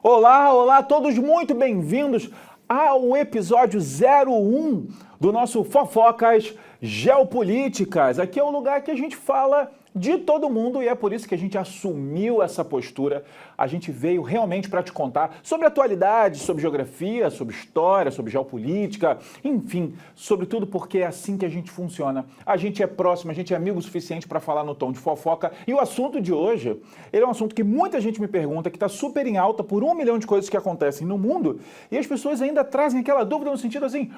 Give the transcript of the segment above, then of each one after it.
Olá, olá, todos muito bem-vindos ao episódio 01 do nosso Fofocas Geopolíticas. Aqui é o lugar que a gente fala de todo mundo e é por isso que a gente assumiu essa postura. A gente veio realmente para te contar sobre atualidade, sobre geografia, sobre história, sobre geopolítica, enfim, sobre tudo porque é assim que a gente funciona. A gente é próximo, a gente é amigo o suficiente para falar no tom de fofoca. E o assunto de hoje, ele é um assunto que muita gente me pergunta, que está super em alta por 1 milhão de coisas que acontecem no mundo e as pessoas ainda trazem aquela dúvida no sentido assim,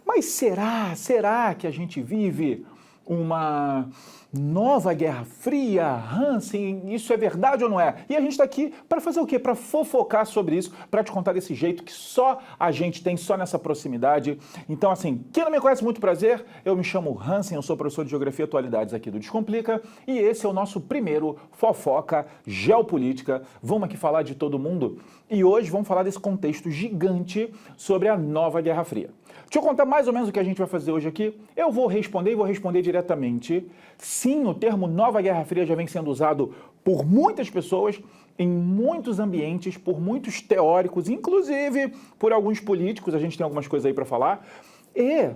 mas será que a gente vive uma nova Guerra Fria? Hansen, isso é verdade ou não é? E a gente está aqui para fazer o quê? Para fofocar sobre isso, para te contar desse jeito que só a gente tem, só nessa proximidade. Então, assim, quem não me conhece, muito prazer, eu me chamo Hansen, eu sou professor de Geografia e Atualidades aqui do Descomplica, e esse é o nosso primeiro Fofoca Geopolítica. Vamos aqui falar de todo mundo, e hoje vamos falar desse contexto gigante sobre a nova Guerra Fria. Deixa eu contar mais ou menos o que a gente vai fazer hoje aqui. Eu vou responder diretamente. Sim, o termo Nova Guerra Fria já vem sendo usado por muitas pessoas, em muitos ambientes, por muitos teóricos, inclusive por alguns políticos, a gente tem algumas coisas aí para falar. E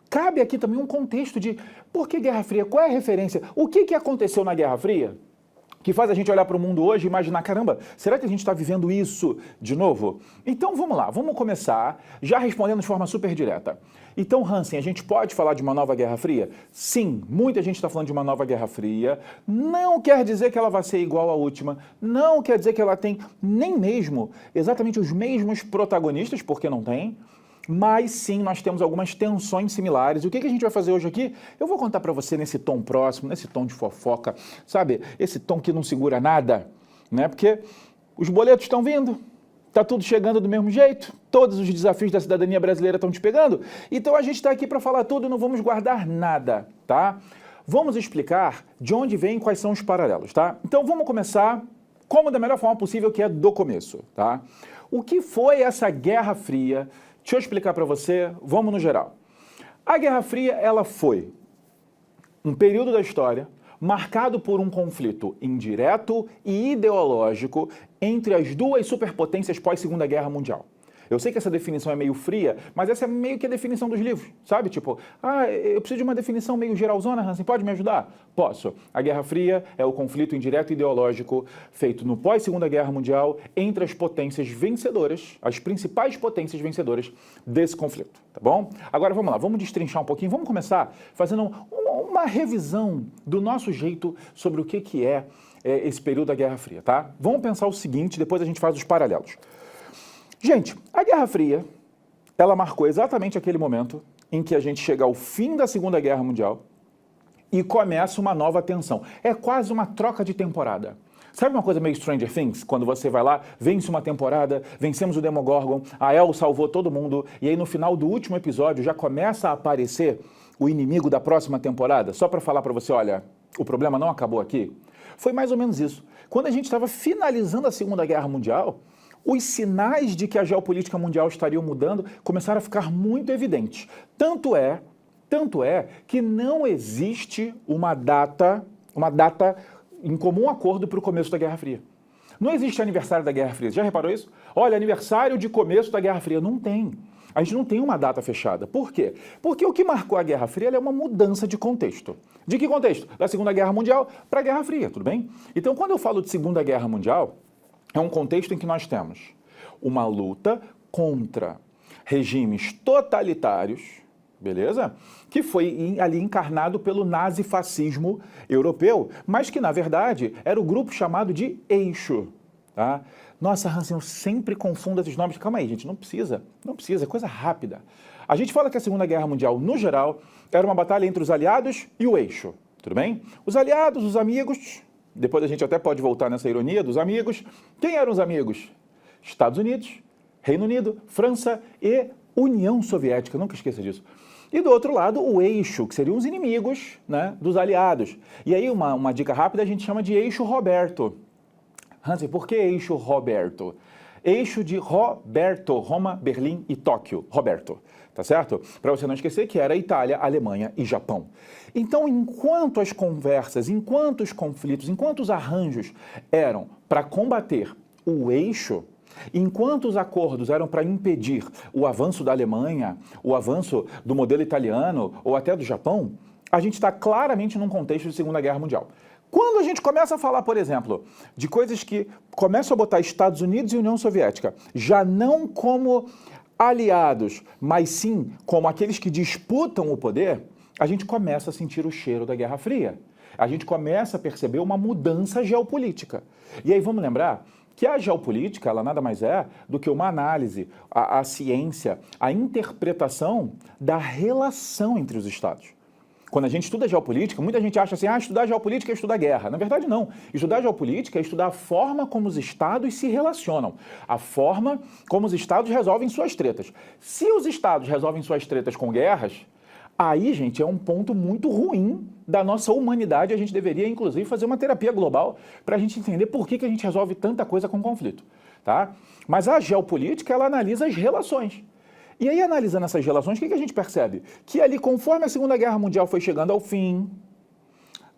cabe aqui também um contexto de por que Guerra Fria, qual é a referência, o que aconteceu na Guerra Fria que faz a gente olhar para o mundo hoje e imaginar, caramba, será que a gente está vivendo isso de novo? Então vamos lá, vamos começar já respondendo de forma super direta. Então, Hansen, a gente pode falar de uma nova Guerra Fria? Sim, muita gente está falando de uma nova Guerra Fria. Não quer dizer que ela vai ser igual à última, não quer dizer que ela tem nem mesmo exatamente os mesmos protagonistas, porque não tem. Mas sim, nós temos algumas tensões similares. E o que a gente vai fazer hoje aqui? Eu vou contar para você nesse tom próximo, nesse tom de fofoca, sabe? Esse tom que não segura nada, né? Porque os boletos estão vindo, tá tudo chegando do mesmo jeito, todos os desafios da cidadania brasileira estão te pegando. Então a gente está aqui para falar tudo e não vamos guardar nada, tá? Vamos explicar de onde vem e quais são os paralelos, tá? Então vamos começar como da melhor forma possível, que é do começo, tá? O que foi essa Guerra Fria? Deixa eu explicar para você, vamos no geral. A Guerra Fria, ela foi um período da história marcado por um conflito indireto e ideológico entre as duas superpotências pós-Segunda Guerra Mundial. Eu sei que essa definição é meio fria, mas essa é meio que a definição dos livros, sabe? Tipo, eu preciso de uma definição meio geralzona, Hansen, pode me ajudar? Posso. A Guerra Fria é o conflito indireto e ideológico feito no pós-Segunda Guerra Mundial entre as potências vencedoras, as principais potências vencedoras desse conflito, tá bom? Agora vamos lá, vamos destrinchar um pouquinho, vamos começar fazendo uma revisão do nosso jeito sobre o que é esse período da Guerra Fria, tá? Vamos pensar o seguinte, depois a gente faz os paralelos. Gente, a Guerra Fria, ela marcou exatamente aquele momento em que a gente chega ao fim da Segunda Guerra Mundial e começa uma nova tensão. É quase uma troca de temporada. Sabe uma coisa meio Stranger Things? Quando você vai lá, vence uma temporada, vencemos o Demogorgon, a El salvou todo mundo, e aí no final do último episódio já começa a aparecer o inimigo da próxima temporada, só para falar para você, olha, o problema não acabou aqui. Foi mais ou menos isso. Quando a gente estava finalizando a Segunda Guerra Mundial, os sinais de que a geopolítica mundial estaria mudando começaram a ficar muito evidentes. Tanto é que não existe uma data em comum acordo para o começo da Guerra Fria. Não existe aniversário da Guerra Fria. Já reparou isso? Olha, aniversário de começo da Guerra Fria. Não tem. A gente não tem uma data fechada. Por quê? Porque o que marcou a Guerra Fria é uma mudança de contexto. De que contexto? Da Segunda Guerra Mundial para a Guerra Fria, tudo bem? Então, quando eu falo de Segunda Guerra Mundial, é um contexto em que nós temos uma luta contra regimes totalitários, beleza? Que foi ali encarnado pelo nazifascismo europeu, mas que, na verdade, era o grupo chamado de Eixo, tá? Nossa, Hansen, eu sempre confundo esses nomes. Calma aí, gente, não precisa, é coisa rápida. A gente fala que a Segunda Guerra Mundial, no geral, era uma batalha entre os aliados e o Eixo, tudo bem? Os aliados, os amigos. Depois a gente até pode voltar nessa ironia dos amigos. Quem eram os amigos? Estados Unidos, Reino Unido, França e União Soviética, nunca esqueça disso. E do outro lado, o eixo, que seriam os inimigos, né, dos aliados. E aí uma dica rápida a gente chama de eixo Roberto. Hansen, por que eixo Roberto? Eixo de Roberto, Roma, Berlim e Tóquio, Roberto, tá certo? Para você não esquecer que era Itália, Alemanha e Japão. Então, enquanto as conversas, enquanto os conflitos, enquanto os arranjos eram para combater o eixo, Enquanto os acordos eram para impedir o avanço da Alemanha, o avanço do modelo italiano ou até do Japão, a gente está claramente num contexto de Segunda Guerra Mundial. Quando a gente começa a falar, por exemplo, de coisas que começam a botar Estados Unidos e União Soviética, já não como aliados, mas sim como aqueles que disputam o poder, a gente começa a sentir o cheiro da Guerra Fria. A gente começa a perceber uma mudança geopolítica. E aí vamos lembrar que a geopolítica, ela nada mais é do que uma análise, a ciência, a interpretação da relação entre os estados. Quando a gente estuda geopolítica, muita gente acha assim, estudar geopolítica é estudar guerra. Na verdade, não. Estudar geopolítica é estudar a forma como os estados se relacionam, a forma como os estados resolvem suas tretas. Se os estados resolvem suas tretas com guerras, aí, gente, é um ponto muito ruim da nossa humanidade. A gente deveria, inclusive, fazer uma terapia global para a gente entender por que a gente resolve tanta coisa com conflito, tá? Mas a geopolítica, ela analisa as relações. E aí, analisando essas relações, o que a gente percebe? Que ali, conforme a Segunda Guerra Mundial foi chegando ao fim,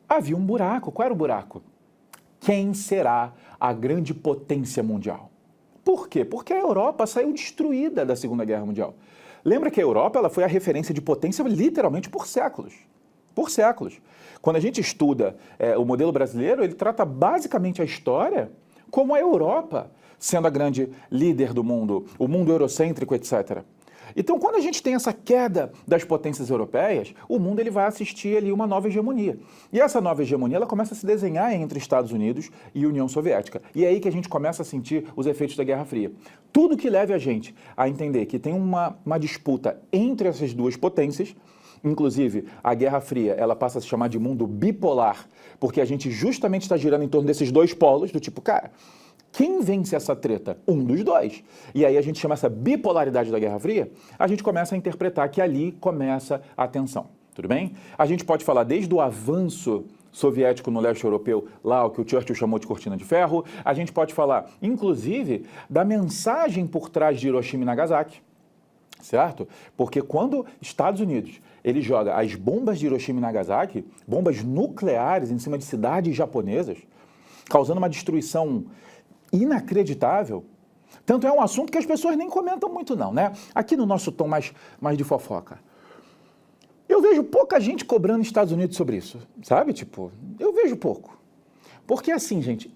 havia um buraco. Qual era o buraco? Quem será a grande potência mundial? Por quê? Porque a Europa saiu destruída da Segunda Guerra Mundial. Lembra que a Europa ela foi a referência de potência literalmente por séculos. Por séculos. Quando a gente estuda o modelo brasileiro, ele trata basicamente a história como a Europa sendo a grande líder do mundo, o mundo eurocêntrico, etc. Então, quando a gente tem essa queda das potências europeias, o mundo ele vai assistir ali uma nova hegemonia. E essa nova hegemonia ela começa a se desenhar entre Estados Unidos e União Soviética. E é aí que a gente começa a sentir os efeitos da Guerra Fria. Tudo que leve a gente a entender que tem uma disputa entre essas duas potências, inclusive a Guerra Fria, ela passa a se chamar de mundo bipolar, porque a gente justamente está girando em torno desses dois polos, do tipo, cara, quem vence essa treta? Um dos dois. E aí a gente chama essa bipolaridade da Guerra Fria, a gente começa a interpretar que ali começa a tensão. Tudo bem? A gente pode falar desde o avanço soviético no leste europeu, lá o que o Churchill chamou de cortina de ferro, a gente pode falar, inclusive, da mensagem por trás de Hiroshima e Nagasaki, certo? Porque quando Estados Unidos ele joga as bombas de Hiroshima e Nagasaki, bombas nucleares em cima de cidades japonesas, causando uma destruição inacreditável, tanto é um assunto que as pessoas nem comentam muito não, né? Aqui no nosso tom mais de fofoca. Eu vejo pouca gente cobrando nos Estados Unidos sobre isso, sabe? Tipo, eu vejo pouco. Porque assim, gente,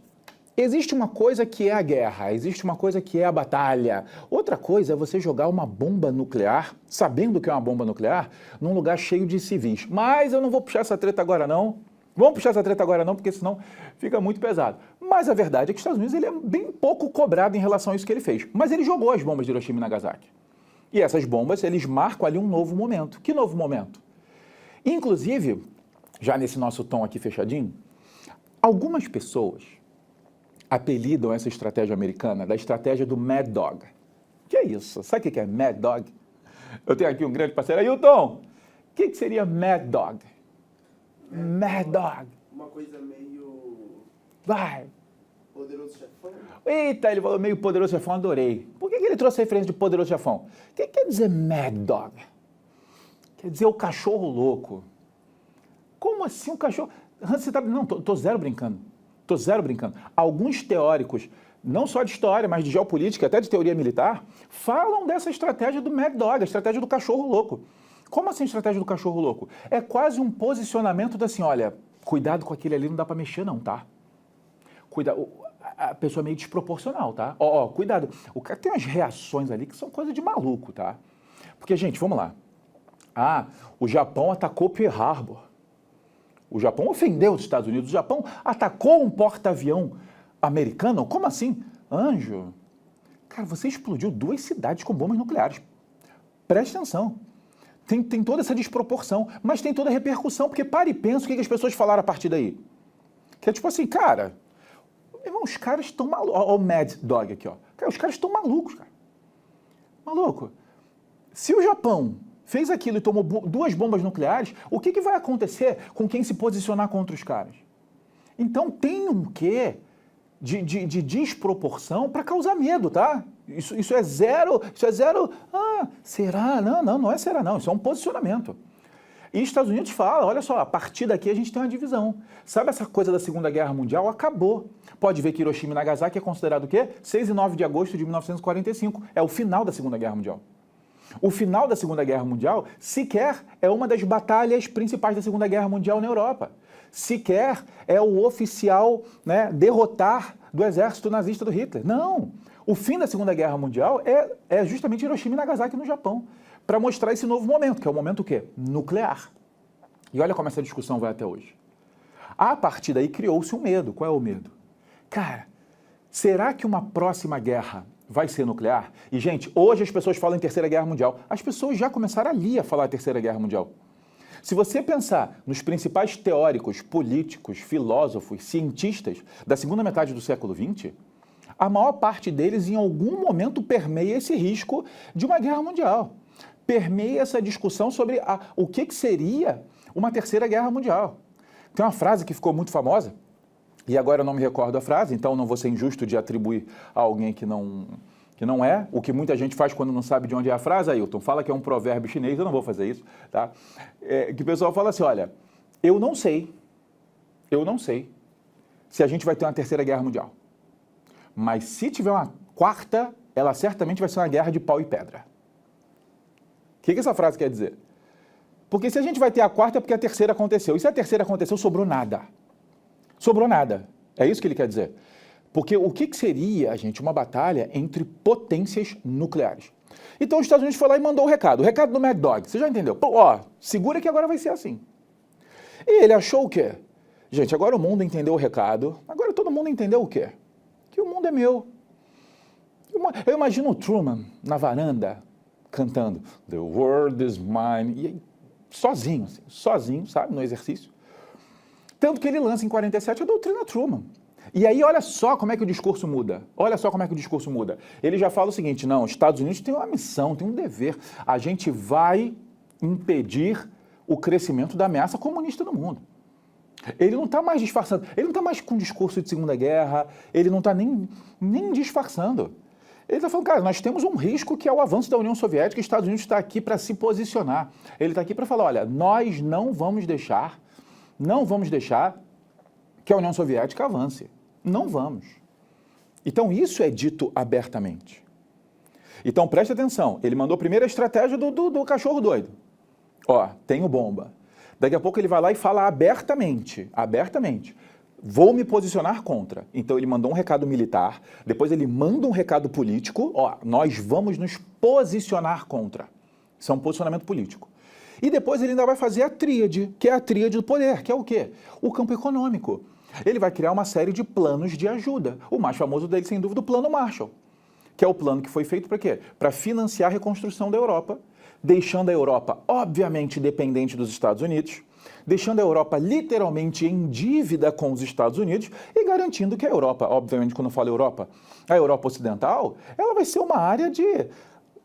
existe uma coisa que é a guerra, existe uma coisa que é a batalha. Outra coisa é você jogar uma bomba nuclear, sabendo que é uma bomba nuclear, num lugar cheio de civis. Mas eu não vou puxar essa treta agora não. Vamos puxar essa treta agora não, porque senão fica muito pesado. Mas a verdade é que os Estados Unidos ele é bem pouco cobrado em relação a isso que ele fez. Mas ele jogou as bombas de Hiroshima e Nagasaki. E essas bombas, eles marcam ali um novo momento. Que novo momento? Inclusive, já nesse nosso tom aqui fechadinho, algumas pessoas apelidam essa estratégia americana da estratégia do Mad Dog. Que é isso? Sabe o que é Mad Dog? Eu tenho aqui um grande parceiro. Ailton, o que seria Mad Dog? Mad Dog. Uma coisa meio... Vai. Poderoso Chefão? Eita, ele falou meio Poderoso Chefão, adorei. Por que ele trouxe a referência de Poderoso Chefão? O que quer dizer Mad Dog? Quer dizer o cachorro louco. Como assim o cachorro... Você tá... Não, tô zero brincando. Tô zero brincando. Alguns teóricos, não só de história, mas de geopolítica, até de teoria militar, falam dessa estratégia do Mad Dog, a estratégia do cachorro louco. Como assim a estratégia do cachorro louco? É quase um posicionamento da assim, olha, cuidado com aquele ali, não dá pra mexer não, tá? Cuidado, a pessoa é meio desproporcional, tá? Ó, cuidado. O cara tem umas reações ali que são coisa de maluco, tá? Porque, gente, vamos lá. O Japão atacou Pearl Harbor. O Japão ofendeu os Estados Unidos. O Japão atacou um porta-avião americano? Como assim? Anjo, cara, você explodiu 2 cidades com bombas nucleares. Preste atenção. Tem toda essa desproporção, mas tem toda a repercussão, porque para e pensa o que as pessoas falaram a partir daí. Que é tipo assim, cara, irmão, os caras estão malucos. Olha o Mad Dog aqui, ó. Cara, os caras estão malucos, cara. Maluco. Se o Japão fez aquilo e tomou 2 bombas nucleares, o que vai acontecer com quem se posicionar contra os caras? Então tem um quê de desproporção para causar medo, tá? Isso é zero, será? Não é será não, isso é um posicionamento. E os Estados Unidos falam, olha só, a partir daqui a gente tem uma divisão. Sabe essa coisa da Segunda Guerra Mundial? Acabou. Pode ver que Hiroshima e Nagasaki é considerado o quê? 6 e 9 de agosto de 1945. É o final da Segunda Guerra Mundial. O final da Segunda Guerra Mundial sequer é uma das batalhas principais da Segunda Guerra Mundial na Europa. Sequer é o oficial, né, derrotar do exército nazista do Hitler. Não! O fim da Segunda Guerra Mundial é justamente Hiroshima e Nagasaki no Japão, para mostrar esse novo momento, que é o momento o quê? Nuclear. E olha como essa discussão vai até hoje. A partir daí criou-se um medo. Qual é o medo? Cara, será que uma próxima guerra vai ser nuclear? E, gente, hoje as pessoas falam em Terceira Guerra Mundial. As pessoas já começaram ali a falar Terceira Guerra Mundial. Se você pensar nos principais teóricos, políticos, filósofos, cientistas da segunda metade do século XX, a maior parte deles, em algum momento, permeia esse risco de uma guerra mundial. Permeia essa discussão sobre o que seria uma Terceira Guerra Mundial. Tem uma frase que ficou muito famosa, e agora eu não me recordo a frase, então não vou ser injusto de atribuir a alguém que não é, o que muita gente faz quando não sabe de onde é a frase, Ailton, fala que é um provérbio chinês, eu não vou fazer isso, tá? Que o pessoal fala assim, olha, eu não sei se a gente vai ter uma Terceira Guerra Mundial, mas se tiver uma quarta, ela certamente vai ser uma guerra de pau e pedra. O que essa frase quer dizer? Porque se a gente vai ter a quarta é porque a terceira aconteceu. E se a terceira aconteceu, sobrou nada. Sobrou nada. É isso que ele quer dizer. Porque o que seria, gente, uma batalha entre potências nucleares? Então os Estados Unidos foi lá e mandou o recado do Mad Dog. Você já entendeu? Ó, segura que agora vai ser assim. E ele achou o quê? Gente, agora o mundo entendeu o recado. Agora todo mundo entendeu o quê? Que o mundo é meu. Eu imagino o Truman na varanda, cantando The World is Mine, e sozinho, assim, sozinho, sabe, no exercício. Tanto que ele lança em 47 a doutrina Truman. E aí olha só como é que o discurso muda. Olha só como é que o discurso muda. Ele já fala o seguinte, não, os Estados Unidos têm uma missão, tem um dever. A gente vai impedir o crescimento da ameaça comunista no mundo. Ele não está mais disfarçando, ele não está mais com discurso de Segunda Guerra, ele não está nem disfarçando. Ele está falando, cara, nós temos um risco que é o avanço da União Soviética e os Estados Unidos está aqui para se posicionar. Ele está aqui para falar, olha, nós não vamos deixar que a União Soviética avance. Não vamos. Então isso é dito abertamente. Então preste atenção, ele mandou primeiro a estratégia do cachorro doido. Ó, tenho bomba. Daqui a pouco ele vai lá e fala abertamente, vou me posicionar contra. Então ele mandou um recado militar, depois ele manda um recado político, ó, nós vamos nos posicionar contra. Isso é um posicionamento político. E depois ele ainda vai fazer a tríade, que é a tríade do poder, que é o quê? O campo econômico. Ele vai criar uma série de planos de ajuda. O mais famoso dele, sem dúvida, o Plano Marshall, que é o plano que foi feito para quê? Para financiar a reconstrução da Europa, deixando a Europa, obviamente, dependente dos Estados Unidos, deixando a Europa literalmente em dívida com os Estados Unidos e garantindo que a Europa, obviamente, quando eu falo Europa, a Europa Ocidental, ela vai ser uma área de,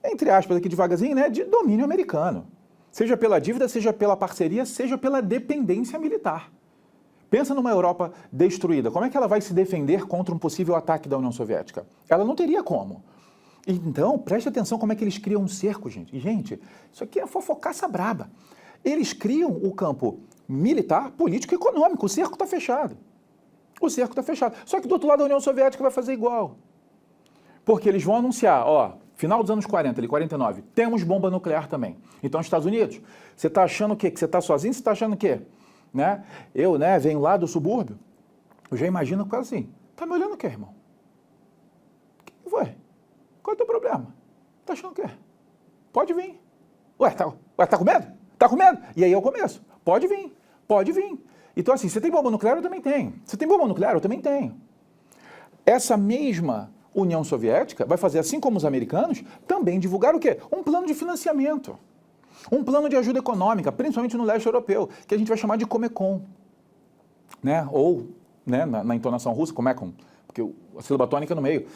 entre aspas, aqui devagarzinho, né, de domínio americano. Seja pela dívida, seja pela parceria, seja pela dependência militar. Pensa numa Europa destruída. Como é que ela vai se defender contra um possível ataque da União Soviética? Ela não teria como. Então, preste atenção como é que eles criam um cerco, gente. E, gente, isso aqui é fofocaça braba. Eles criam o campo militar, político e econômico. O cerco está fechado. O cerco está fechado. Só que do outro lado a União Soviética vai fazer igual. Porque eles vão anunciar, ó, final dos anos 40, ali, 49, temos bomba nuclear também. Então, Estados Unidos, você está achando o quê? Que você está sozinho? Você está achando o quê? Né? Eu, né, venho lá do subúrbio, eu já imagino quase assim, tá me olhando o quê, irmão? O que foi? Qual é o teu problema? Tá achando o quê? Pode vir. Ué, tá com medo? Tá com medo? E aí eu começo. Pode vir, pode vir. Então assim, você tem bomba nuclear? Eu também tenho. Você tem bomba nuclear? Eu também tenho. Essa mesma União Soviética vai fazer, assim como os americanos, também divulgar o quê? Um plano de financiamento. Um plano de ajuda econômica, principalmente no leste europeu, que a gente vai chamar de Comecon. Né? Ou, né, na entonação russa, Comecon, porque a sílaba tônica no meio.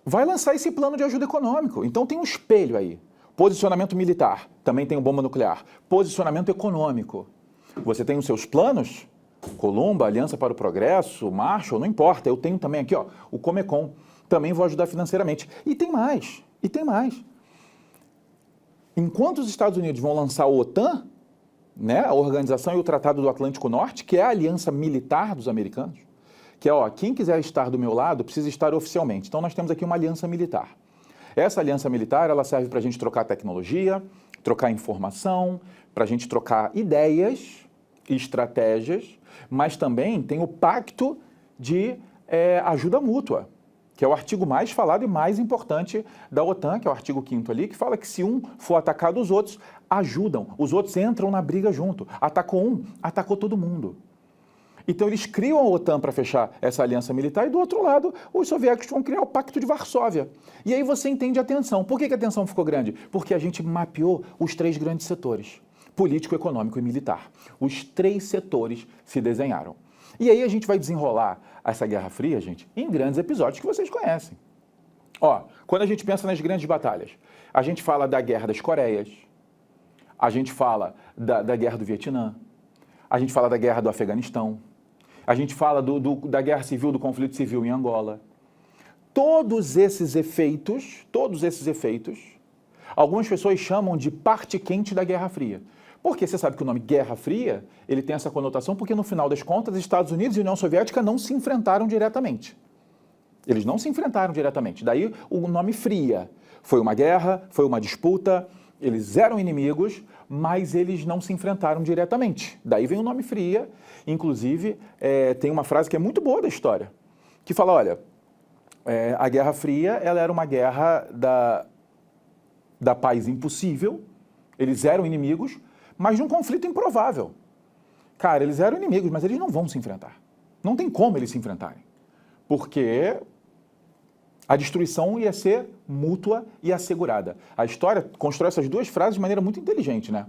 Vai lançar esse plano de ajuda econômico. Então tem um espelho aí. Posicionamento militar, também tem bomba nuclear. Posicionamento econômico. Você tem os seus planos, Columba, Aliança para o Progresso, Marshall, não importa. Eu tenho também aqui, ó, o Comecon. Também vou ajudar financeiramente. E tem mais, e tem mais. Enquanto os Estados Unidos vão lançar a OTAN, né, a Organização e o Tratado do Atlântico Norte, que é a aliança militar dos americanos, que é, ó, quem quiser estar do meu lado precisa estar oficialmente. Então nós temos aqui uma aliança militar. Essa aliança militar, ela serve para a gente trocar tecnologia, trocar informação, para a gente trocar ideias e estratégias, mas também tem o pacto de ajuda mútua, que é o artigo mais falado e mais importante da OTAN, que é o artigo 5º ali, que fala que se um for atacado, os outros ajudam, os outros entram na briga junto. Atacou um, atacou todo mundo. Então eles criam a OTAN para fechar essa aliança militar e do outro lado os soviéticos vão criar o Pacto de Varsóvia. E aí você entende a tensão. Por que a tensão ficou grande? Porque a gente mapeou os 3 grandes setores, político, econômico e militar. Os 3 setores se desenharam. E aí a gente vai desenrolar essa Guerra Fria, gente, em grandes episódios que vocês conhecem. Ó, quando a gente pensa nas grandes batalhas, a gente fala da Guerra das Coreias, a gente fala da Guerra do Vietnã, a gente fala da Guerra do Afeganistão, a gente fala da guerra civil, do conflito civil em Angola. Todos esses efeitos, algumas pessoas chamam de parte quente da Guerra Fria. Porque você sabe que o nome Guerra Fria, ele tem essa conotação porque no final das contas, Estados Unidos e União Soviética não se enfrentaram diretamente. Eles não se enfrentaram diretamente. Daí o nome Fria. Foi uma guerra, foi uma disputa, eles eram inimigos, mas eles não se enfrentaram diretamente. Daí vem o nome Fria. Inclusive, tem uma frase que é muito boa da história, que fala, olha, a Guerra Fria ela era uma guerra da paz impossível, eles eram inimigos, mas de um conflito improvável. Cara, eles eram inimigos, mas eles não vão se enfrentar. Não tem como eles se enfrentarem, porque a destruição ia ser mútua e assegurada. A história constrói essas 2 frases de maneira muito inteligente, né?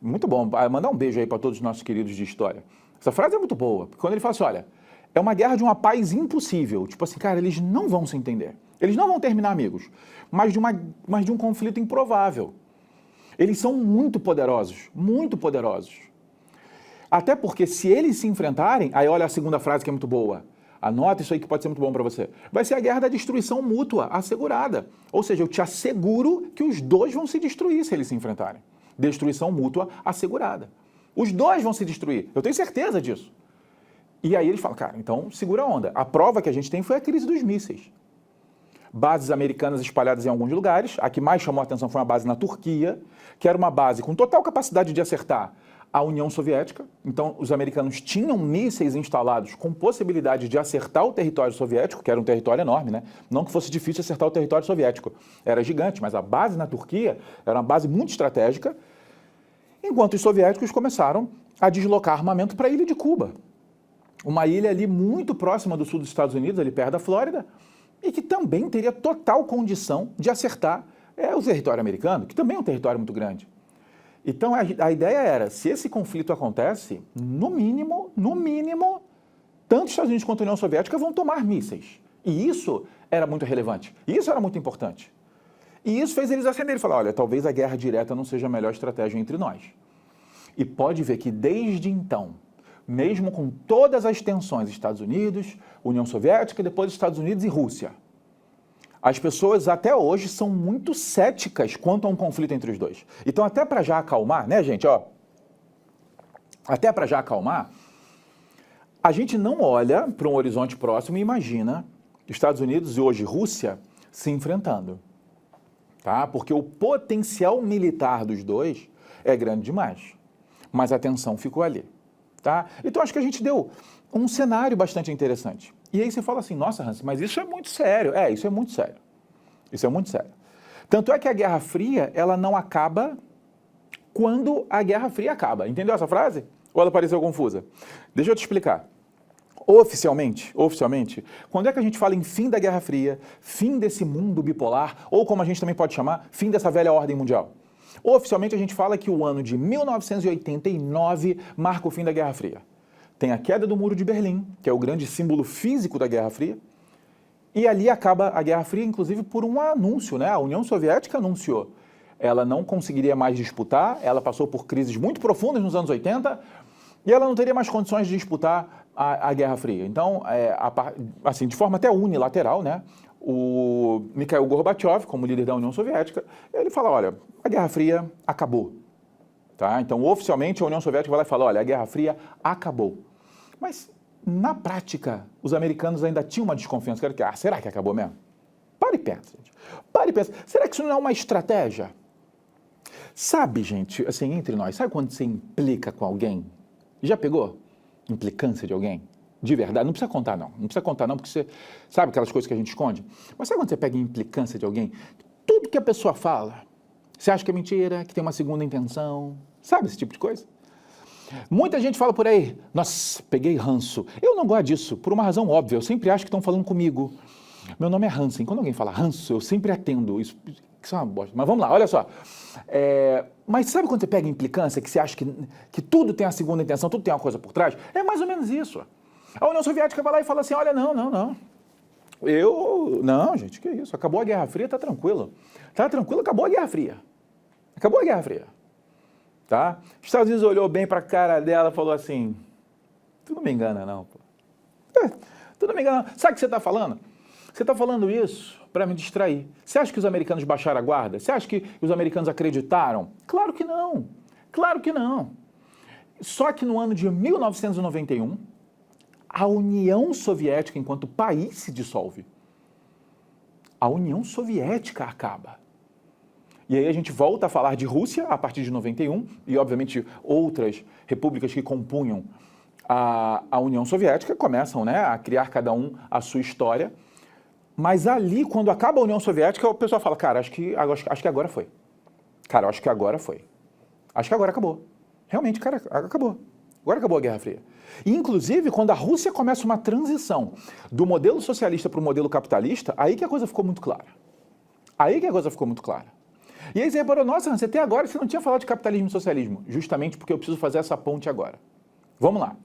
Muito bom. Mandar um beijo aí para todos os nossos queridos de história. Essa frase é muito boa, porque quando ele fala assim, olha, é uma guerra de uma paz impossível. Tipo assim, cara, eles não vão se entender. Eles não vão terminar amigos, mas de um conflito improvável. Eles são muito poderosos, muito poderosos. Até porque se eles se enfrentarem, aí olha a segunda frase que é muito boa. Anota isso aí que pode ser muito bom para você. Vai ser a guerra da destruição mútua, assegurada. Ou seja, eu te asseguro que os 2 vão se destruir se eles se enfrentarem. Destruição mútua assegurada. Os 2 vão se destruir, eu tenho certeza disso. E aí eles falam, cara, então segura a onda. A prova que a gente tem foi a crise dos mísseis. Bases americanas espalhadas em alguns lugares, a que mais chamou a atenção foi uma base na Turquia, que era uma base com total capacidade de acertar a União Soviética. Então, os americanos tinham mísseis instalados com possibilidade de acertar o território soviético, que era um território enorme, né? Não que fosse difícil acertar o território soviético. Era gigante, mas a base na Turquia era uma base muito estratégica, enquanto os soviéticos começaram a deslocar armamento para a ilha de Cuba. Uma ilha ali muito próxima do sul dos Estados Unidos, ali perto da Flórida, e que também teria total condição de acertar o território americano, que também é um território muito grande. Então, a ideia era, se esse conflito acontece, no mínimo, tanto os Estados Unidos quanto a União Soviética vão tomar mísseis. E isso era muito relevante, isso era muito importante. E isso fez eles acenderem e falar, olha, talvez a guerra direta não seja a melhor estratégia entre nós. E pode ver que desde então, mesmo com todas as tensões, Estados Unidos, União Soviética, depois Estados Unidos e Rússia, as pessoas até hoje são muito céticas quanto a um conflito entre os 2. Então, até para já acalmar, né, gente, ó, até para já acalmar, a gente não olha para um horizonte próximo e imagina Estados Unidos e hoje Rússia se enfrentando, tá? Porque o potencial militar dos 2 é grande demais, mas a tensão ficou ali, tá? Então, acho que a gente deu um cenário bastante interessante. E aí você fala assim, nossa, Hans, mas isso é muito sério. Isso é muito sério. Isso é muito sério. Tanto é que a Guerra Fria, ela não acaba quando a Guerra Fria acaba. Entendeu essa frase? Ou ela pareceu confusa? Deixa eu te explicar. Oficialmente, quando é que a gente fala em fim da Guerra Fria, fim desse mundo bipolar, ou como a gente também pode chamar, fim dessa velha ordem mundial? Oficialmente a gente fala que o ano de 1989 marca o fim da Guerra Fria. Tem a queda do Muro de Berlim, que é o grande símbolo físico da Guerra Fria, e ali acaba a Guerra Fria, inclusive por um anúncio, né? A União Soviética anunciou. Ela não conseguiria mais disputar, ela passou por crises muito profundas nos anos 80, e ela não teria mais condições de disputar a Guerra Fria. Então, assim, de forma até unilateral, né? O Mikhail Gorbachev, como líder da União Soviética, ele fala, olha, a Guerra Fria acabou. Tá? Então, oficialmente, a União Soviética vai lá e fala, olha, a Guerra Fria acabou. Mas, na prática, os americanos ainda tinham uma desconfiança. Será que acabou mesmo? Para e pensa, gente. Para e pensa. Será que isso não é uma estratégia? Sabe, gente, assim, entre nós, sabe quando você implica com alguém? Já pegou implicância de alguém? De verdade, não precisa contar não. Não precisa contar não, porque você sabe aquelas coisas que a gente esconde. Mas sabe quando você pega implicância de alguém? Tudo que a pessoa fala, você acha que é mentira, que tem uma segunda intenção? Sabe esse tipo de coisa? Muita gente fala por aí, nossa, peguei ranço. Eu não gosto disso, por uma razão óbvia. Eu sempre acho que estão falando comigo. Meu nome é Hansen. Quando alguém fala ranço, eu sempre atendo. Isso é uma bosta. Mas vamos lá, olha só. Mas sabe quando você pega implicância, que você acha que tudo tem a segunda intenção, tudo tem uma coisa por trás? É mais ou menos isso. A União Soviética vai lá e fala assim, olha, não. Não, gente, que isso? Acabou a Guerra Fria, tá tranquilo. Tá tranquilo, acabou a Guerra Fria. Acabou a Guerra Fria. Tá? Os Estados Unidos olhou bem pra cara dela e falou assim, tu não me engana não, pô. Tu não me engana não. Sabe o que você tá falando? Você está falando isso para me distrair. Você acha que os americanos baixaram a guarda? Você acha que os americanos acreditaram? Claro que não. Claro que não. Só que no ano de 1991, a União Soviética, enquanto país, se dissolve. A União Soviética acaba. E aí a gente volta a falar de Rússia a partir de 91 e, obviamente, outras repúblicas que compunham a União Soviética começam, né, a criar cada um a sua história. Mas ali, quando acaba a União Soviética, o pessoal fala, cara, acho que agora foi. Cara, acho que agora foi. Acho que agora acabou. Realmente, cara, acabou. Agora acabou a Guerra Fria. E, inclusive, quando a Rússia começa uma transição do modelo socialista para o modelo capitalista, aí que a coisa ficou muito clara. Aí que a coisa ficou muito clara. E aí você reparou, nossa, Hans, até agora você não tinha falado de capitalismo e socialismo. Justamente porque eu preciso fazer essa ponte agora. Vamos lá.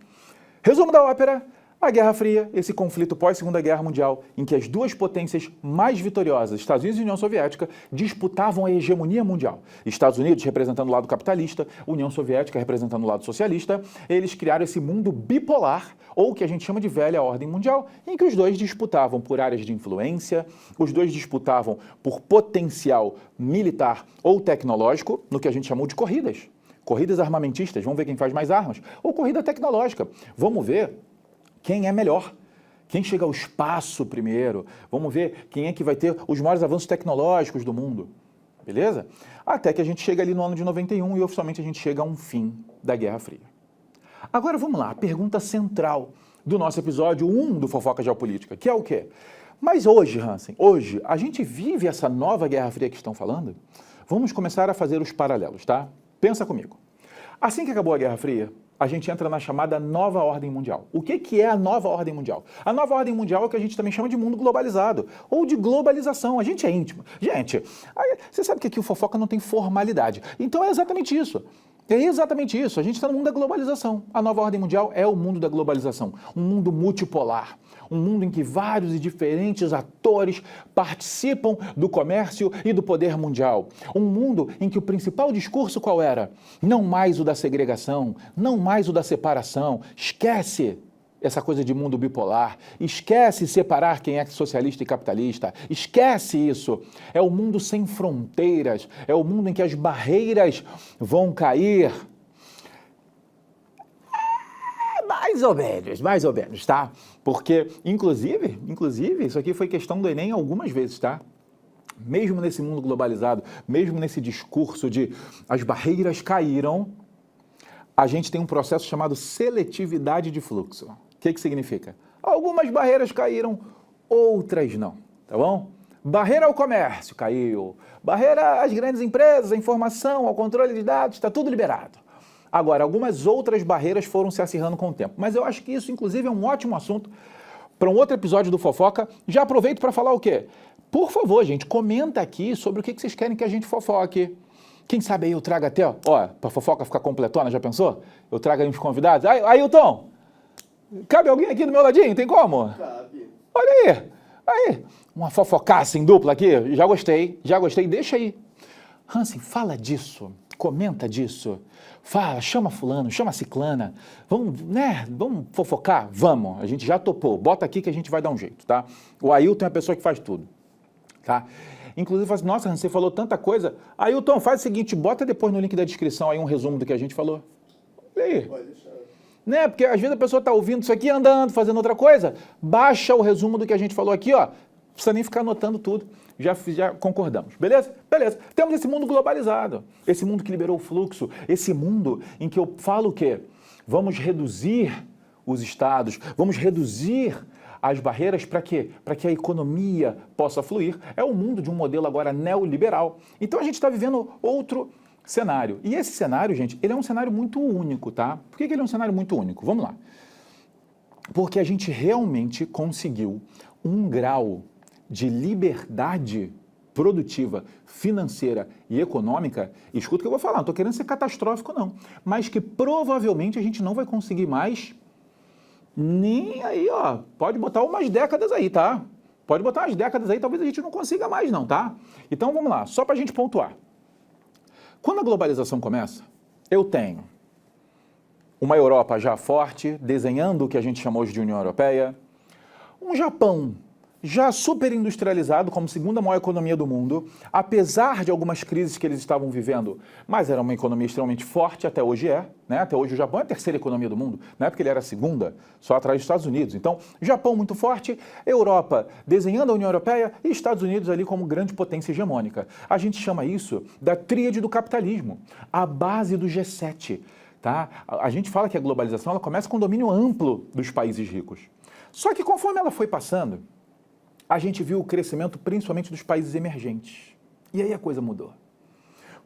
Resumo da ópera. A Guerra Fria, esse conflito pós-Segunda Guerra Mundial, em que as duas potências mais vitoriosas, Estados Unidos e União Soviética, disputavam a hegemonia mundial. Estados Unidos representando o lado capitalista, União Soviética representando o lado socialista, eles criaram esse mundo bipolar, ou o que a gente chama de velha ordem mundial, em que os dois disputavam por áreas de influência, os dois disputavam por potencial militar ou tecnológico, no que a gente chamou de corridas. Corridas armamentistas, vamos ver quem faz mais armas, ou corrida tecnológica, vamos ver quem é melhor, quem chega ao espaço primeiro, vamos ver quem é que vai ter os maiores avanços tecnológicos do mundo, beleza? Até que a gente chega ali no ano de 91 e oficialmente a gente chega a um fim da Guerra Fria. Agora vamos lá, a pergunta central do nosso episódio 1 do Fofoca Geopolítica, que é o quê? Mas hoje, Hansen, hoje, a gente vive essa nova Guerra Fria que estão falando? Vamos começar a fazer os paralelos, tá? Pensa comigo. Assim que acabou a Guerra Fria, a gente entra na chamada nova ordem mundial. O que é a nova ordem mundial? A nova ordem mundial é o que a gente também chama de mundo globalizado, ou de globalização. A gente é íntimo. Gente, você sabe que aqui o Fofoca não tem formalidade. Então é exatamente isso. É exatamente isso. A gente está no mundo da globalização. A nova ordem mundial é o mundo da globalização. Um mundo multipolar. Um mundo em que vários e diferentes atores participam do comércio e do poder mundial. Um mundo em que o principal discurso qual era? Não mais o da segregação, não mais o da separação. Esquece essa coisa de mundo bipolar. Esquece separar quem é socialista e capitalista. Esquece isso. É o mundo sem fronteiras. É o mundo em que as barreiras vão cair. Mais ou menos, tá? Porque, inclusive, isso aqui foi questão do Enem algumas vezes, tá? Mesmo nesse mundo globalizado, mesmo nesse discurso de as barreiras caíram, a gente tem um processo chamado seletividade de fluxo. O que significa? Algumas barreiras caíram, outras não, tá bom? Barreira ao comércio caiu, barreira às grandes empresas, à informação, ao controle de dados, está tudo liberado. Agora, algumas outras barreiras foram se acirrando com o tempo. Mas eu acho que isso, inclusive, é um ótimo assunto para um outro episódio do Fofoca. Já aproveito para falar o quê? Por favor, gente, comenta aqui sobre o que vocês querem que a gente fofoque. Quem sabe aí eu trago até, ó, para a fofoca ficar completona, já pensou? Eu trago aí uns convidados. Ailton, cabe alguém aqui do meu ladinho? Tem como? Cabe. Olha aí, uma fofocaça em dupla aqui. Já gostei, deixa aí. Hansen, fala disso, comenta disso. Fala, chama fulano, chama ciclana, vamos fofocar? Vamos, a gente já topou, bota aqui que a gente vai dar um jeito, tá? O Ailton é a pessoa que faz tudo. Tá? Inclusive, fala assim, nossa, você falou tanta coisa. Aí o Tom faz o seguinte, bota depois no link da descrição aí um resumo do que a gente falou. E aí? Pode deixar. Né? Porque às vezes a pessoa está ouvindo isso aqui, andando, fazendo outra coisa, baixa o resumo do que a gente falou aqui, ó. Não precisa nem ficar anotando tudo. Já concordamos, beleza? Beleza. Temos esse mundo globalizado, esse mundo que liberou o fluxo, esse mundo em que eu falo o quê? Vamos reduzir os estados, vamos reduzir as barreiras para quê? Para que a economia possa fluir. É o mundo de um modelo agora neoliberal. Então a gente está vivendo outro cenário. E esse cenário, gente, ele é um cenário muito único, tá? Por que ele é um cenário muito único? Vamos lá. Porque a gente realmente conseguiu um grau de liberdade produtiva, financeira e econômica, e escuta o que eu vou falar, não estou querendo ser catastrófico não, mas que provavelmente a gente não vai conseguir mais nem aí, ó, pode botar umas décadas aí, tá? Pode botar umas décadas aí, talvez a gente não consiga mais não, tá? Então vamos lá, só para a gente pontuar. Quando a globalização começa, eu tenho uma Europa já forte, desenhando o que a gente chamou de União Europeia, um Japão já super industrializado como segunda maior economia do mundo, apesar de algumas crises que eles estavam vivendo, mas era uma economia extremamente forte, até hoje é, né? Até hoje o Japão é a terceira economia do mundo, não é porque ele era a segunda, só atrás dos Estados Unidos. Então, Japão muito forte, Europa desenhando a União Europeia e Estados Unidos ali como grande potência hegemônica. A gente chama isso da tríade do capitalismo, a base do G7, tá? A gente fala que a globalização ela começa com o domínio amplo dos países ricos. Só que conforme ela foi passando, a gente viu o crescimento principalmente dos países emergentes. E aí a coisa mudou.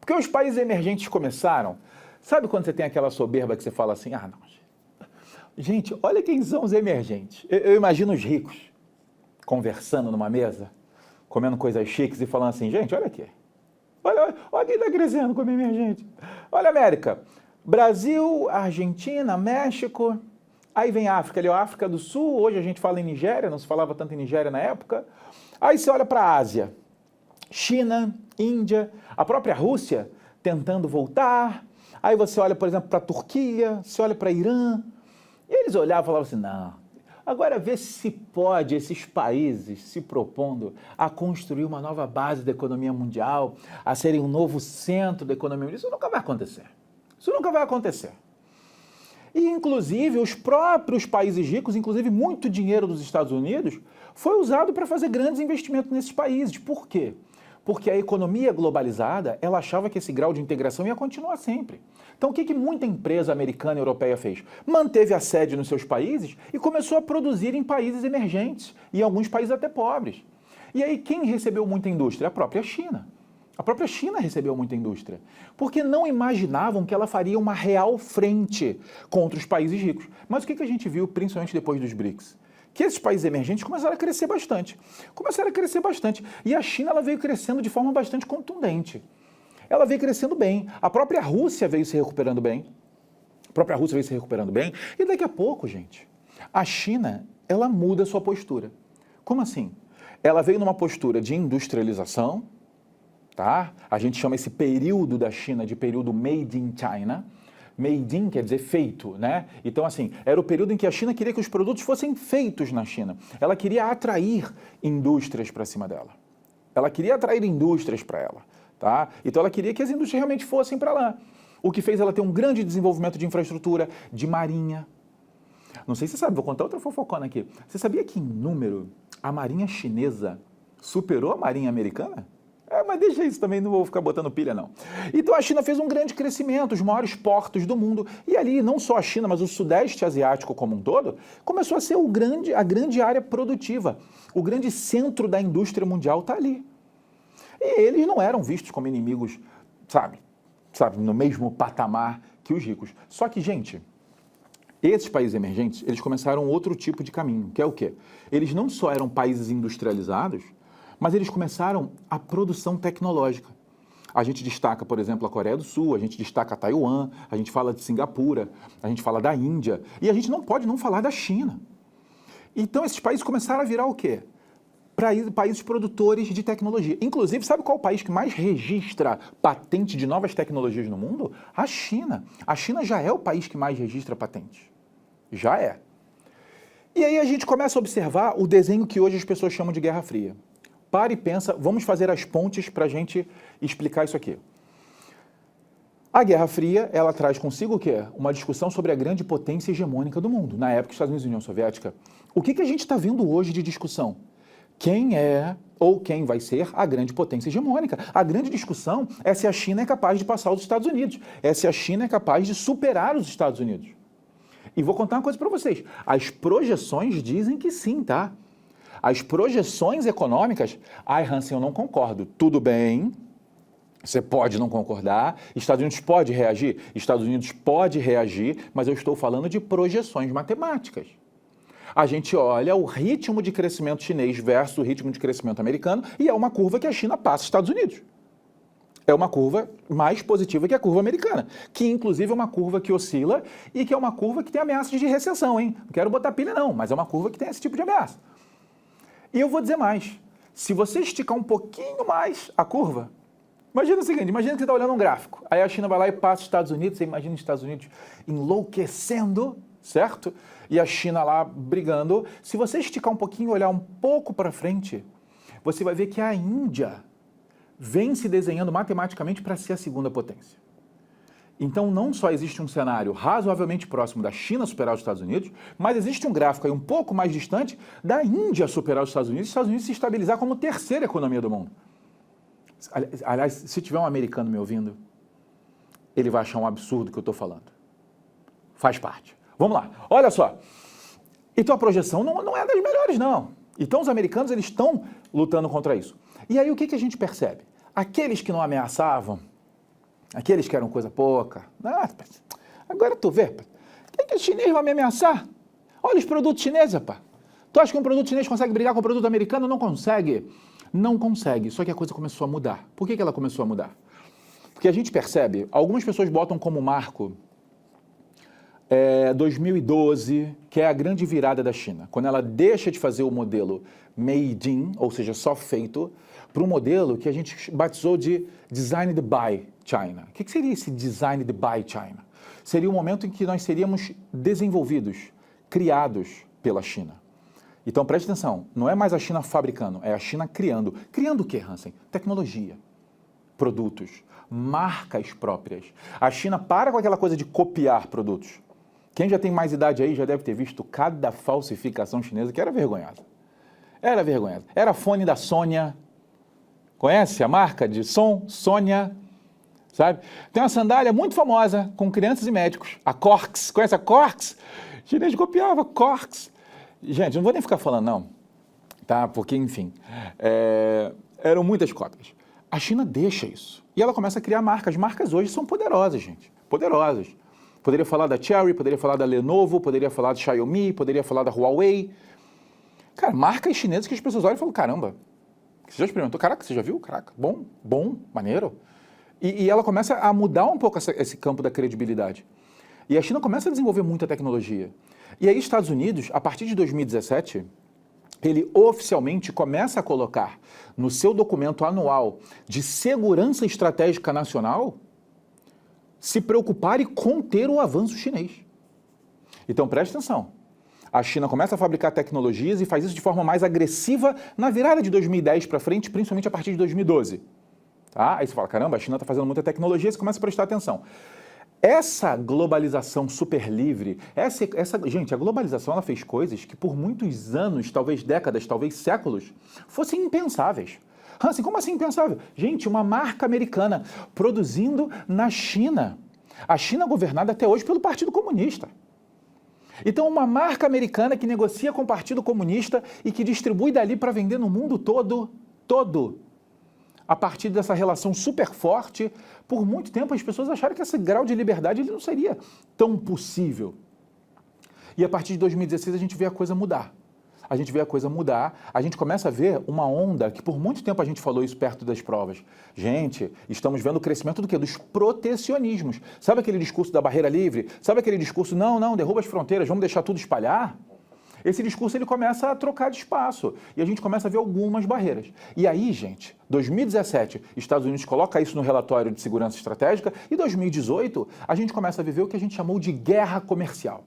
Porque os países emergentes começaram... Sabe quando você tem aquela soberba que você fala assim, ah, não, gente, olha quem são os emergentes. Eu imagino os ricos conversando numa mesa, comendo coisas chiques e falando assim, gente, olha aqui. Olha quem está crescendo como emergente. Olha a América. Brasil, Argentina, México... Aí vem a África, ali, a África do Sul, hoje a gente fala em Nigéria, não se falava tanto em Nigéria na época. Aí você olha para a Ásia, China, Índia, a própria Rússia tentando voltar. Aí você olha, por exemplo, para a Turquia, você olha para Irã. E eles olhavam e falavam assim, não, agora vê se pode esses países se propondo a construir uma nova base da economia mundial, a serem um novo centro da economia mundial. Isso nunca vai acontecer. Isso nunca vai acontecer. E, inclusive, os próprios países ricos, inclusive muito dinheiro dos Estados Unidos, foi usado para fazer grandes investimentos nesses países. Por quê? Porque a economia globalizada, ela achava que esse grau de integração ia continuar sempre. Então, o que muita empresa americana e europeia fez? Manteve a sede nos seus países e começou a produzir em países emergentes, e em alguns países até pobres. E aí, quem recebeu muita indústria? A própria China. A própria China recebeu muita indústria, porque não imaginavam que ela faria uma real frente contra os países ricos. Mas o que a gente viu, principalmente depois dos BRICS? Que esses países emergentes começaram a crescer bastante. Começaram a crescer bastante. E a China ela veio crescendo de forma bastante contundente. Ela veio crescendo bem. A própria Rússia veio se recuperando bem. E daqui a pouco, gente, a China, ela muda a sua postura. Como assim? Ela veio numa postura de industrialização, tá? A gente chama esse período da China de período Made in China. Made in quer dizer feito, né? Então, assim, era o período em que a China queria que os produtos fossem feitos na China. Ela queria atrair indústrias para cima dela. Ela queria atrair indústrias para ela, tá? Então, ela queria que as indústrias realmente fossem para lá. O que fez ela ter um grande desenvolvimento de infraestrutura, de marinha. Não sei se você sabe, vou contar outra fofocona aqui. Você sabia que, em número, a marinha chinesa superou a marinha americana? Mas deixa isso também, não vou ficar botando pilha, não. Então a China fez um grande crescimento, os maiores portos do mundo, e ali não só a China, mas o Sudeste Asiático como um todo, começou a ser a grande área produtiva. O grande centro da indústria mundial está ali. E eles não eram vistos como inimigos, sabe, no mesmo patamar que os ricos. Só que, gente, esses países emergentes, eles começaram outro tipo de caminho, que é o quê? Eles não só eram países industrializados, mas eles começaram a produção tecnológica. A gente destaca, por exemplo, a Coreia do Sul, a gente destaca a Taiwan, a gente fala de Singapura, a gente fala da Índia, e a gente não pode não falar da China. Então, esses países começaram a virar o quê? Países produtores de tecnologia. Inclusive, sabe qual é o país que mais registra patente de novas tecnologias no mundo? A China. A China já é o país que mais registra patentes. Já é. E aí a gente começa a observar o desenho que hoje as pessoas chamam de Guerra Fria. para e pensa, vamos fazer as pontes para a gente explicar isso aqui. A Guerra Fria, ela traz consigo o quê? Uma discussão sobre a grande potência hegemônica do mundo. Na época, Estados Unidos e União Soviética. O que a gente está vendo hoje de discussão? Quem é ou quem vai ser a grande potência hegemônica? A grande discussão é se a China é capaz de passar os Estados Unidos, é se a China é capaz de superar os Estados Unidos. E vou contar uma coisa para vocês. As projeções dizem que sim, tá? As projeções econômicas... Ai, Hansen, eu não concordo. Tudo bem... Você pode não concordar, Estados Unidos pode reagir? Estados Unidos pode reagir, mas eu estou falando de projeções matemáticas. A gente olha o ritmo de crescimento chinês versus o ritmo de crescimento americano e é uma curva que a China passa os Estados Unidos. É uma curva mais positiva que a curva americana, que inclusive é uma curva que oscila e que é uma curva que tem ameaças de recessão, hein? Não quero botar pilha não, mas é uma curva que tem esse tipo de ameaça. E eu vou dizer mais, se você esticar um pouquinho mais a curva, imagina o seguinte, imagina que você está olhando um gráfico, aí a China vai lá e passa os Estados Unidos, você imagina os Estados Unidos enlouquecendo, certo? E a China lá brigando. Se você esticar um pouquinho e olhar um pouco para frente, você vai ver que a Índia vem se desenhando matematicamente para ser a segunda potência. Então não só existe um cenário razoavelmente próximo da China superar os Estados Unidos, mas existe um gráfico aí um pouco mais distante da Índia superar os Estados Unidos se estabilizar como terceira economia do mundo. Aliás, se tiver um americano me ouvindo, ele vai achar um absurdo o que eu estou falando. Faz parte. Vamos lá. Olha só. Então a projeção não é das melhores, não. Então os americanos eles estão lutando contra isso. E aí o que a gente percebe? Aqueles que não ameaçavam, aqueles que eram coisa pouca, agora tu vê, quem que o chinês vai me ameaçar? Olha os produtos chineses, rapaz. Tu acha que um produto chinês consegue brigar com um produto americano? Não consegue. Não consegue, só que a coisa começou a mudar. Por que ela começou a mudar? Porque a gente percebe, algumas pessoas botam como marco 2012, que é a grande virada da China, quando ela deixa de fazer o modelo made in, ou seja, só feito, para um modelo que a gente batizou de Designed by China. O que seria esse Designed by China? Seria o momento em que nós seríamos desenvolvidos, criados pela China. Então, preste atenção, não é mais a China fabricando, é a China criando. Criando o quê, Hansen? Tecnologia, produtos, marcas próprias. A China para com aquela coisa de copiar produtos. Quem já tem mais idade aí já deve ter visto cada falsificação chinesa que era vergonhosa. Era vergonhosa. Era fone da Sônia. Conhece a marca de som? Sônia. Sabe? Tem uma sandália muito famosa com crianças e médicos. A Corks. Conhece a Corks? O chinês copiava Corks. Gente, não vou nem ficar falando não, tá? Porque, enfim, eram muitas cópias. A China deixa isso. E ela começa a criar marcas. As marcas hoje são poderosas, gente. Poderosas. Poderia falar da Cherry, poderia falar da Lenovo, poderia falar da Xiaomi, poderia falar da Huawei. Cara, marcas chinesas que as pessoas olham e falam, caramba, você já experimentou? Caraca, você já viu? Caraca, bom, maneiro. E ela começa a mudar um pouco esse campo da credibilidade. E a China começa a desenvolver muita tecnologia. E aí, Estados Unidos, a partir de 2017, ele oficialmente começa a colocar no seu documento anual de segurança estratégica nacional se preocupar e conter o avanço chinês. Então, preste atenção. A China começa a fabricar tecnologias e faz isso de forma mais agressiva na virada de 2010 para frente, principalmente a partir de 2012. Tá? Aí você fala, caramba, a China está fazendo muita tecnologia, você começa a prestar atenção. Essa globalização super livre, gente, a globalização ela fez coisas que por muitos anos, talvez décadas, talvez séculos, fossem impensáveis. Hansen, como assim impensável? Gente, uma marca americana produzindo na China. A China é governada até hoje pelo Partido Comunista. Então, uma marca americana que negocia com o Partido Comunista e que distribui dali para vender no mundo todo. A partir dessa relação super forte, por muito tempo as pessoas acharam que esse grau de liberdade ele não seria tão possível. E a partir de 2016 a gente vê a coisa mudar. A gente começa a ver uma onda que por muito tempo a gente falou isso perto das provas. Gente, estamos vendo o crescimento do quê? Dos protecionismos. Sabe aquele discurso da barreira livre? Sabe aquele discurso, não, derruba as fronteiras, vamos deixar tudo espalhar? Esse discurso ele começa a trocar de espaço e a gente começa a ver algumas barreiras. E aí, gente, 2017, Estados Unidos coloca isso no relatório de segurança estratégica e 2018 a gente começa a viver o que a gente chamou de guerra comercial.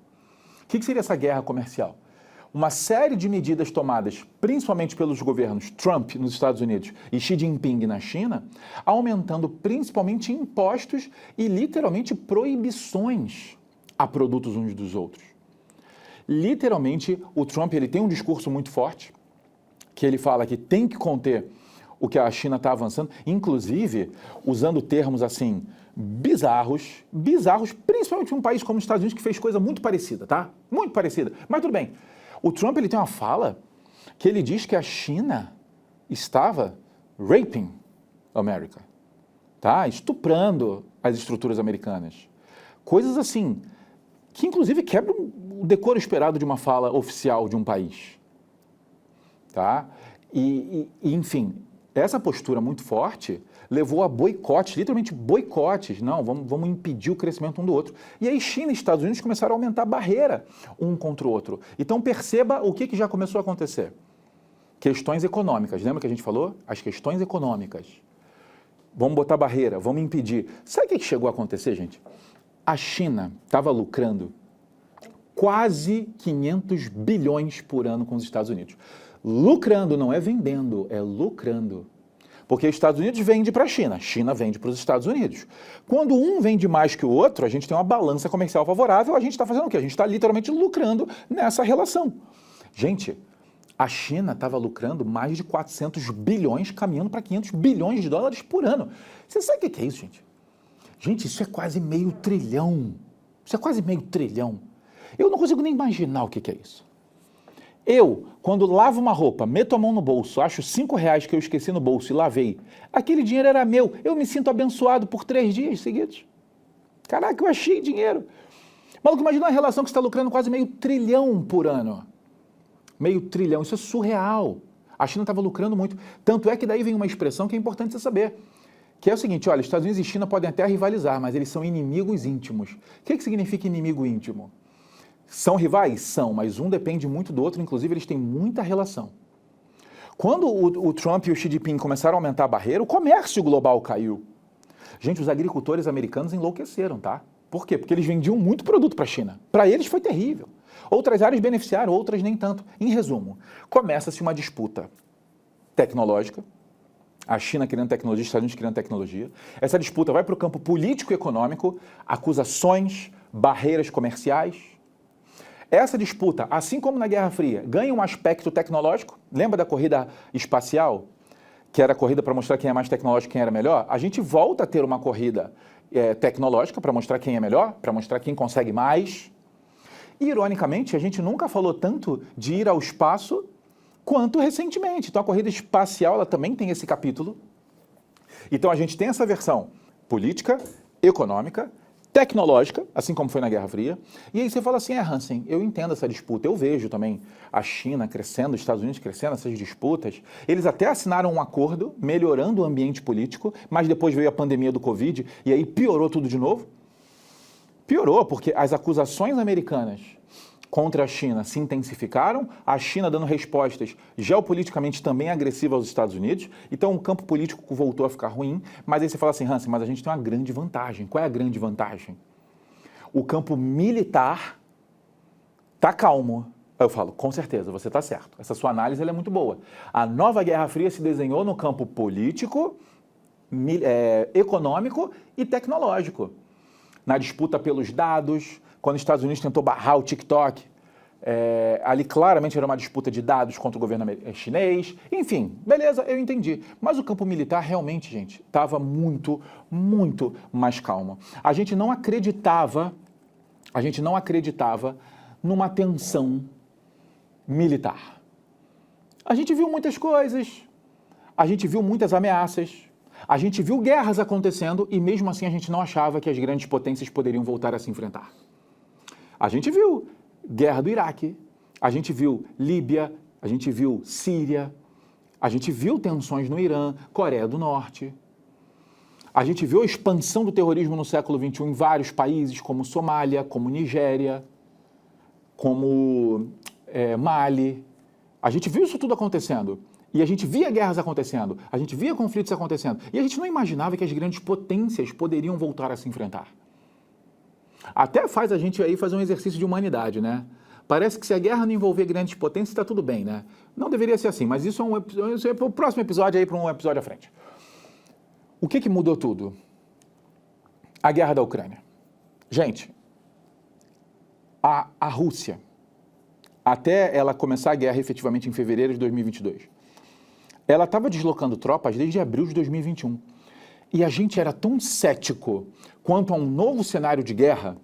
O que seria essa guerra comercial? uma série de medidas tomadas, principalmente pelos governos Trump nos Estados Unidos e Xi Jinping na China, aumentando principalmente impostos e literalmente proibições a produtos uns dos outros. Literalmente, o Trump ele tem um discurso muito forte, que ele fala que tem que conter o que a China está avançando, inclusive usando termos assim bizarros, principalmente um país como os Estados Unidos que fez coisa muito parecida, tá? Muito parecida, mas tudo bem. O Trump ele tem uma fala que ele diz que a China estava raping America, tá? Estuprando as estruturas americanas. Coisas assim, que inclusive quebram o decoro esperado de uma fala oficial de um país, tá? Enfim, essa postura muito forte levou a boicotes, literalmente boicotes. Não, vamos impedir o crescimento um do outro. E aí China e Estados Unidos começaram a aumentar a barreira um contra o outro. Então perceba o que já começou a acontecer. Questões econômicas. Lembra que a gente falou? As questões econômicas. Vamos botar barreira, vamos impedir. Sabe o que chegou a acontecer, gente? A China estava lucrando quase 500 bilhões por ano com os Estados Unidos. Lucrando, não é vendendo, é lucrando. Porque os Estados Unidos vende para a China vende para os Estados Unidos. Quando um vende mais que o outro, a gente tem uma balança comercial favorável, a gente está fazendo o quê? A gente está literalmente lucrando nessa relação. Gente, a China estava lucrando mais de 400 bilhões, caminhando para 500 bilhões de dólares por ano. Você sabe o que é isso, gente? Gente, isso é quase meio trilhão. Isso é quase meio trilhão. Eu não consigo nem imaginar o que é isso. Eu, quando lavo uma roupa, meto a mão no bolso, acho R$5 que eu esqueci no bolso e lavei, aquele dinheiro era meu. Eu me sinto abençoado por 3 dias seguidos. Caraca, eu achei dinheiro. Maluco, imagina uma relação que você está lucrando quase meio trilhão por ano. Meio trilhão, isso é surreal. A China estava lucrando muito. Tanto é que daí vem uma expressão que é importante você saber. Que é o seguinte, olha, Estados Unidos e China podem até rivalizar, mas eles são inimigos íntimos. O que significa inimigo íntimo? São rivais? São, mas um depende muito do outro, inclusive eles têm muita relação. Quando o Trump e o Xi Jinping começaram a aumentar a barreira, o comércio global caiu. Gente, os agricultores americanos enlouqueceram, tá? Por quê? Porque eles vendiam muito produto para a China. Para eles foi terrível. Outras áreas beneficiaram, outras nem tanto. Em resumo, começa-se uma disputa tecnológica, a China criando tecnologia, os Estados Unidos criando tecnologia. Essa disputa vai para o campo político e econômico, acusações, barreiras comerciais. Essa disputa, assim como na Guerra Fria, ganha um aspecto tecnológico. Lembra da corrida espacial? Que era a corrida para mostrar quem é mais tecnológico e quem era melhor? A gente volta a ter uma corrida tecnológica para mostrar quem é melhor, para mostrar quem consegue mais. E, ironicamente, a gente nunca falou tanto de ir ao espaço quanto recentemente. Então, a corrida espacial ela também tem esse capítulo. Então, a gente tem essa versão política, econômica, tecnológica, assim como foi na Guerra Fria. E aí você fala assim, Hansen, eu entendo essa disputa, eu vejo também a China crescendo, os Estados Unidos crescendo, essas disputas. Eles até assinaram um acordo melhorando o ambiente político, mas depois veio a pandemia do Covid e aí piorou tudo de novo. Piorou, porque as acusações americanas contra a China se intensificaram, a China dando respostas geopoliticamente também agressivas aos Estados Unidos, então o campo político voltou a ficar ruim, mas aí você fala assim, Hansen, mas a gente tem uma grande vantagem. Qual é a grande vantagem? O campo militar está calmo. Eu falo, com certeza, você está certo. Essa sua análise ela é muito boa. A nova Guerra Fria se desenhou no campo político, econômico e tecnológico. Na disputa pelos dados, quando os Estados Unidos tentou barrar o TikTok, ali claramente era uma disputa de dados contra o governo chinês. Enfim, beleza, eu entendi. Mas o campo militar realmente, gente, estava muito, muito mais calmo. A gente não acreditava numa tensão militar. A gente viu muitas coisas, a gente viu muitas ameaças, a gente viu guerras acontecendo e mesmo assim a gente não achava que as grandes potências poderiam voltar a se enfrentar. A gente viu guerra do Iraque, a gente viu Líbia, a gente viu Síria, a gente viu tensões no Irã, Coreia do Norte. A gente viu a expansão do terrorismo no século XXI em vários países, como Somália, como Nigéria, como Mali. A gente viu isso tudo acontecendo. E a gente via guerras acontecendo, a gente via conflitos acontecendo. E a gente não imaginava que as grandes potências poderiam voltar a se enfrentar. Até faz a gente aí fazer um exercício de humanidade, né? Parece que se a guerra não envolver grandes potências, está tudo bem, né? Não deveria ser assim, mas isso é para o próximo episódio, aí para um episódio à frente. O que mudou tudo? A guerra da Ucrânia. Gente, a Rússia, até ela começar a guerra efetivamente em fevereiro de 2022, ela estava deslocando tropas desde abril de 2021. E a gente era tão cético quanto a um novo cenário de guerra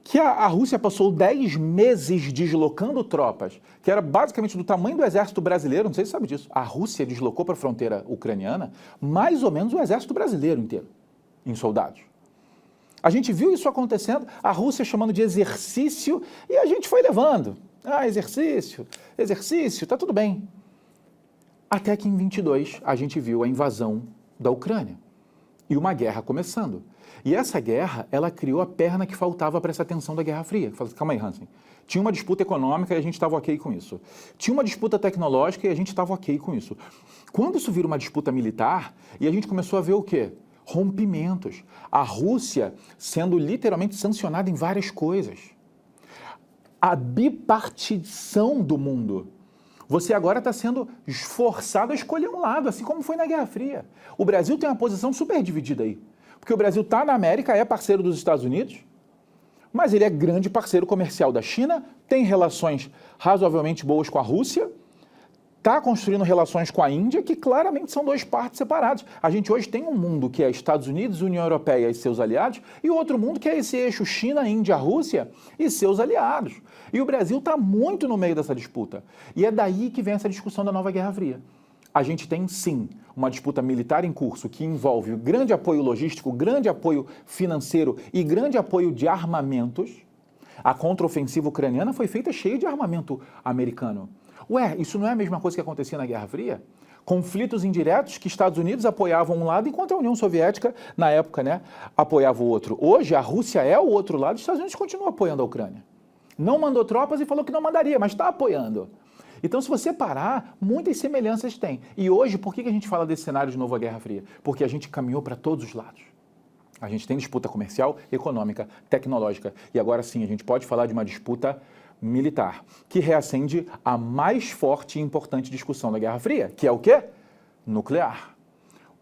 que a Rússia passou 10 meses deslocando tropas, que era basicamente do tamanho do exército brasileiro, não sei se você sabe disso. A Rússia deslocou para a fronteira ucraniana mais ou menos o exército brasileiro inteiro, em soldados. A gente viu isso acontecendo, a Rússia chamando de exercício, e a gente foi levando. Exercício, tá tudo bem. Até que em 22 a gente viu a invasão da Ucrânia e uma guerra começando. E essa guerra, ela criou a perna que faltava para essa tensão da Guerra Fria. Calma aí, Hansen. Tinha uma disputa econômica e a gente estava ok com isso. Tinha uma disputa tecnológica e a gente estava ok com isso. Quando isso vira uma disputa militar, e a gente começou a ver o quê? Rompimentos. A Rússia sendo literalmente sancionada em várias coisas. A bipartição do mundo. Você agora está sendo forçado a escolher um lado, assim como foi na Guerra Fria. O Brasil tem uma posição super dividida aí. Porque o Brasil está na América, é parceiro dos Estados Unidos, mas ele é grande parceiro comercial da China, tem relações razoavelmente boas com a Rússia, está construindo relações com a Índia, que claramente são dois partes separados. A gente hoje tem um mundo que é Estados Unidos, União Europeia e seus aliados, e outro mundo que é esse eixo China, Índia, Rússia e seus aliados. E o Brasil está muito no meio dessa disputa. E é daí que vem essa discussão da nova Guerra Fria. A gente tem, sim, uma disputa militar em curso que envolve grande apoio logístico, grande apoio financeiro e grande apoio de armamentos. A contraofensiva ucraniana foi feita cheia de armamento americano. Ué, isso não é a mesma coisa que acontecia na Guerra Fria? Conflitos indiretos que Estados Unidos apoiavam um lado, enquanto a União Soviética, na época, né, apoiava o outro. Hoje, a Rússia é o outro lado e os Estados Unidos continuam apoiando a Ucrânia. Não mandou tropas e falou que não mandaria, mas está apoiando. Então, se você parar, muitas semelhanças tem. E hoje, por que a gente fala desse cenário de nova Guerra Fria? Porque a gente caminhou para todos os lados. A gente tem disputa comercial, econômica, tecnológica. E agora sim, a gente pode falar de uma disputa militar, que reacende a mais forte e importante discussão da Guerra Fria, que é o quê? Nuclear.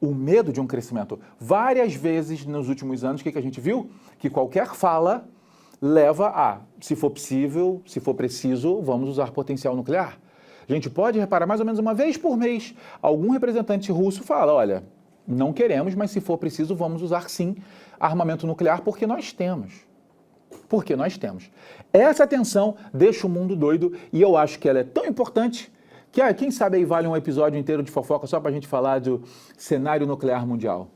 O medo de um crescimento. Várias vezes nos últimos anos, o que a gente viu? Que qualquer fala leva a, se for possível, se for preciso, vamos usar potencial nuclear. A gente pode reparar mais ou menos uma vez por mês, algum representante russo fala, olha, não queremos, mas se for preciso, vamos usar sim armamento nuclear, porque nós temos. Porque nós temos. Essa tensão deixa o mundo doido e eu acho que ela é tão importante que, quem sabe aí vale um episódio inteiro de fofoca só para a gente falar do cenário nuclear mundial.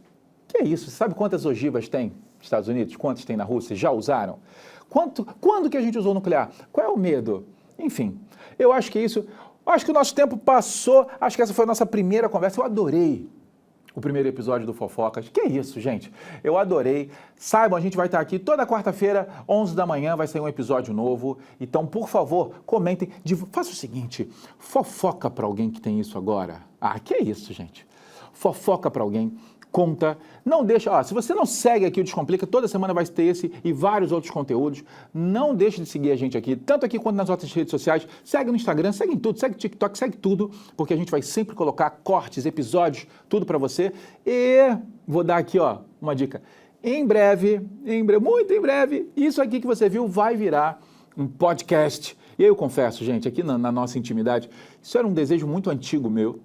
Que é isso? Sabe quantas ogivas tem nos Estados Unidos? Quantas tem na Rússia? Já usaram? Quando que a gente usou nuclear? Qual é o medo? Enfim, eu acho que é isso. Acho que o nosso tempo passou. Acho que essa foi a nossa primeira conversa. Eu adorei o primeiro episódio do Fofocas. Que é isso, gente? Eu adorei. Saibam, a gente vai estar aqui toda quarta-feira, 11 da manhã, vai sair um episódio novo. Então, por favor, comentem. Faça o seguinte, fofoca para alguém que tem isso agora. Que é isso, gente? Fofoca para alguém. Conta, não deixa, se você não segue aqui o Descomplica, toda semana vai ter esse e vários outros conteúdos, não deixe de seguir a gente aqui, tanto aqui quanto nas outras redes sociais, segue no Instagram, segue em tudo, segue no TikTok, segue tudo, porque a gente vai sempre colocar cortes, episódios, tudo pra você, e vou dar aqui, uma dica, em breve, muito em breve, isso aqui que você viu vai virar um podcast, e eu confesso, gente, aqui na nossa intimidade, isso era um desejo muito antigo meu.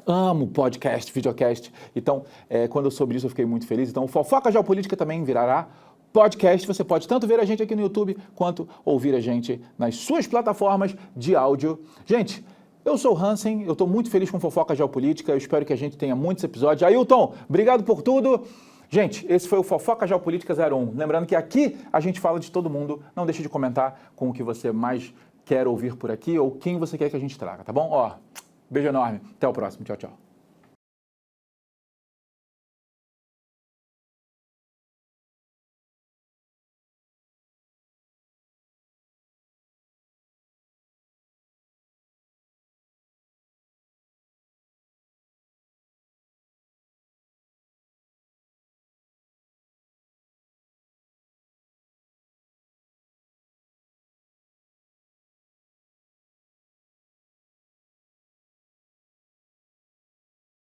Amo podcast, videocast. Então, quando eu soube disso, eu fiquei muito feliz. Então, o Fofoca Geopolítica também virará podcast. Você pode tanto ver a gente aqui no YouTube, quanto ouvir a gente nas suas plataformas de áudio. Gente, eu sou o Hansen, eu estou muito feliz com Fofoca Geopolítica. Eu espero que a gente tenha muitos episódios. Ailton, obrigado por tudo. Gente, esse foi o Fofoca Geopolítica 01. Lembrando que aqui a gente fala de todo mundo. Não deixe de comentar com o que você mais quer ouvir por aqui ou quem você quer que a gente traga, tá bom? Beijo enorme. Até o próximo. Tchau, tchau.